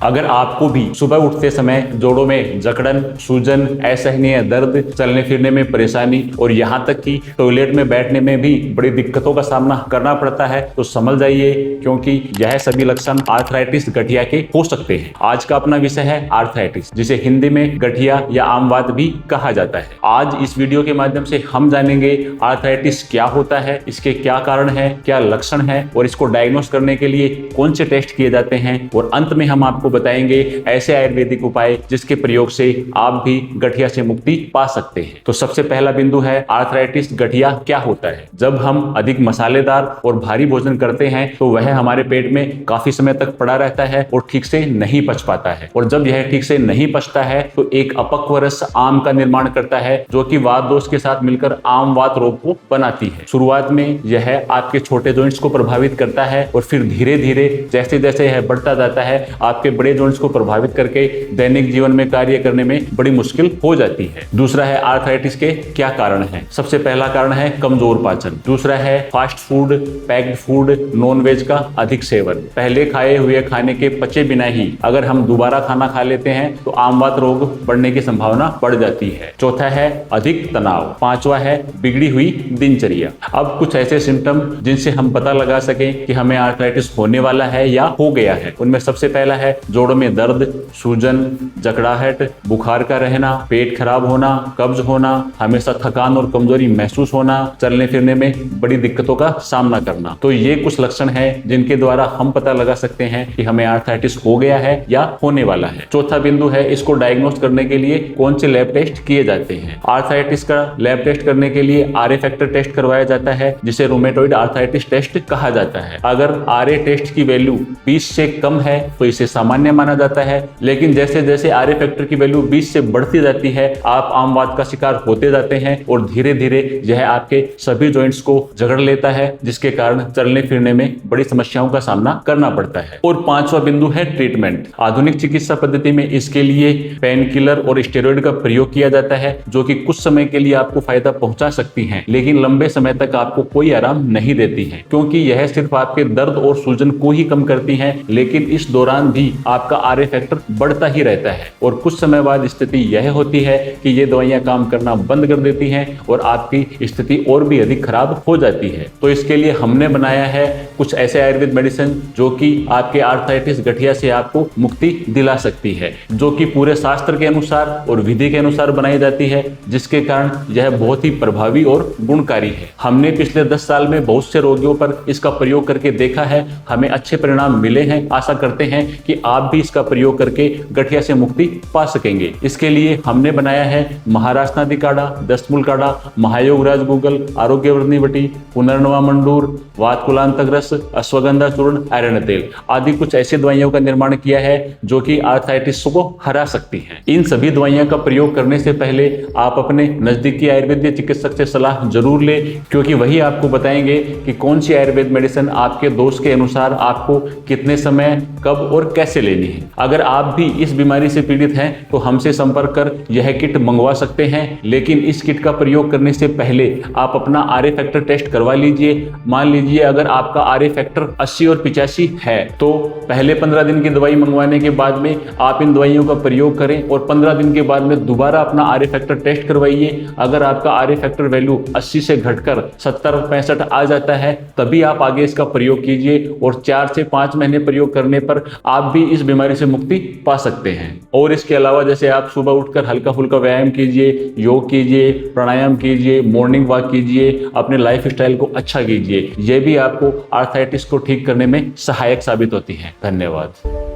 अगर आपको भी सुबह उठते समय जोड़ों में जकड़न, सूजन, असहनीय दर्द, चलने फिरने में परेशानी और यहाँ तक कि टॉयलेट में बैठने में भी बड़ी दिक्कतों का सामना करना पड़ता है तो समझ जाइए, क्योंकि यह सभी लक्षण आर्थराइटिस गठिया के हो सकते हैं। आज का अपना विषय है आर्थराइटिस, जिसे हिंदी में गठिया या आम वात भी कहा जाता है। आज इस वीडियो के माध्यम से हम जानेंगे आर्थराइटिस क्या होता है, इसके क्या कारण है, क्या लक्षण है और इसको डायग्नोस करने के लिए कौन से टेस्ट किए जाते हैं, और अंत में हम आपको बताएंगे ऐसे आयुर्वेदिक उपाय जिसके प्रयोग से आप भी गठिया से मुक्ति पा सकते हैं। तो सबसे पहला बिंदु है आर्थराइटिस गठिया क्या होता है। जब हम अधिक मसालेदार और भारी भोजन करते हैं तो वह हमारे पेट में काफी समय तक पड़ा रहता है और ठीक से नहीं पच पाता है, और जब यह ठीक से नहीं पचता है तो एक अपक्व रस आम का निर्माण करता है, जो कि वात दोष के साथ मिलकर आम वात रोग को बनाती है। शुरुआत में यह आपके छोटे जॉइंट्स को प्रभावित करता है और फिर धीरे धीरे जैसे जैसे यह बढ़ता जाता है आपके बड़े जॉइंट्स को प्रभावित करके दैनिक जीवन में कार्य करने में बड़ी मुश्किल हो जाती है। दूसरा है आर्थराइटिस के क्या कारण है। सबसे पहला कारण है कमजोर पाचन। दूसरा है fast food, packed food, non veg का अधिक सेवन। पहले खाए हुए खाने के पचे बिना ही अगर हम दोबारा खाना खा लेते हैं तो आम वात रोग बढ़ने की संभावना बढ़ जाती है। चौथा है अधिक तनाव। पांचवा है बिगड़ी हुई दिनचर्या। अब कुछ ऐसे सिम्टम जिनसे हम पता लगा सकें कि हमें आर्थराइटिस होने वाला है या हो गया है, उनमें सबसे पहला है जोड़ों में दर्द, सूजन, जकड़ाहट, बुखार का रहना, पेट खराब होना, कब्ज होना, हमेशा थकान और कमजोरी महसूस होना, चलने फिरने में बड़ी दिक्कतों का सामना करना। तो ये कुछ लक्षण हैं जिनके द्वारा हम पता लगा सकते हैं कि हमें आर्थराइटिस हो गया है या होने वाला है। चौथा बिंदु है इसको डायग्नोस करने के लिए कौन से लैब टेस्ट किए जाते हैं। आर्थराइटिस का लैब टेस्ट करने के लिए आरए फैक्टर टेस्ट करवाया जाता है, जिसे रूमेटॉइड आर्थराइटिस टेस्ट कहा जाता है। अगर आरए टेस्ट की वैल्यू 20 से कम है तो इसे सामान्य माना जाता है, लेकिन जैसे जैसे आरए फैक्टर की वैल्यू 20 से बढ़ती जाती है आप आम वात का शिकार होते जाते हैं और धीरे धीरे यह आपके सभी जॉइंट्स को जकड़ लेता है, जिसके कारण चलने फिरने में बड़ी समस्याओं का सामना करना पड़ता है। और पांचवा बिंदु है ट्रीटमेंट। आधुनिक चिकित्सा पद्धति में इसके लिए पेन किलर और स्टेरॉइड का प्रयोग किया जाता है, जो कि कुछ समय के लिए आपको फायदा पहुंचा सकती हैं, लेकिन लंबे समय तक आपको कोई आराम नहीं देती है, क्योंकि यह सिर्फ आपके दर्द और सूजन को ही कम करती है, लेकिन इस दौरान भी आपका आरए फैक्टर बढ़ता ही रहता है और कुछ समय बाद स्थिति यह होती है कि ये दवाइयां काम करना बंद कर देती हैं और आपकी स्थिति और भी अधिक खराब हो जाती है। तो इसके लिए हमने बनाया है कुछ ऐसे आयुर्वेद मेडिसिन जो कि आपके आर्थराइटिस गठिया से आपको मुक्ति दिला सकती है, जो कि पूरे शास्त्र के अनुसार और विधि के अनुसार बनाई जाती है, जिसके कारण यह बहुत ही प्रभावी और गुणकारी है। हमने पिछले 10 साल में बहुत से रोगियों पर इसका प्रयोग करके देखा है, हमें अच्छे परिणाम मिले हैं। आशा करते हैं कि आप भी इसका प्रयोग करके गठिया से मुक्ति पा सकेंगे। इसके लिए हमने बनाया है महाराष्ट्रादि काढ़ा, दस्तमूल काढ़ा, महायोग राजगुगल, आरोग्यवर्धिनी वटी, पुनर्नवा मंडूर, वात कुलांतक रस, अश्वगंधा चूर्ण, आयरन तेल आदि कुछ ऐसी दवाइयों का निर्माण किया है जो कि आर्थराइटिस को हरा सकती हैं। इन सभी दवाइयों का प्रयोग करने से पहले आप अपने नजदीकी आयुर्वेदिक चिकित्सक से सलाह जरूर लें, क्योंकि वही आपको बताएंगे कि कौन सी आयुर्वेद मेडिसिन आपके दोष के अनुसार आपको कितने समय, कब और कैसे लेनी है। अगर आप भी इस बीमारी से पीड़ित हैं तो हमसे संपर्क कर यह किट मंगवा सकते हैं, लेकिन इस किट का प्रयोग करने से पहले आप अपना आरए फैक्टर टेस्ट करवा लीजिए। मान लीजिए अगर आपका आरए फैक्टर 80 और 85 है तो पहले 15 दिन की दवाई मंगवाने के बाद में आप इन दवाइयों का प्रयोग करें और 15 दिन के बाद में दोबारा अपना आरए फैक्टर टेस्ट करवाइए। अगर आपका आरए फैक्टर वैल्यू 80 से घटकर 70-65 आ जाता है तभी आप आगे इसका प्रयोग कीजिए, और 4 से 5 महीने प्रयोग करने पर आप भी इस बीमारी से मुक्ति पा सकते हैं। और इसके अलावा जैसे आप सुबह उठकर हल्का फुल्का व्यायाम कीजिए, योग कीजिए, प्राणायाम कीजिए, मॉर्निंग वॉक कीजिए, अपने लाइफ स्टाइल को अच्छा कीजिए, यह भी आपको आर्थराइटिस को ठीक करने में सहायक साबित होती है। धन्यवाद।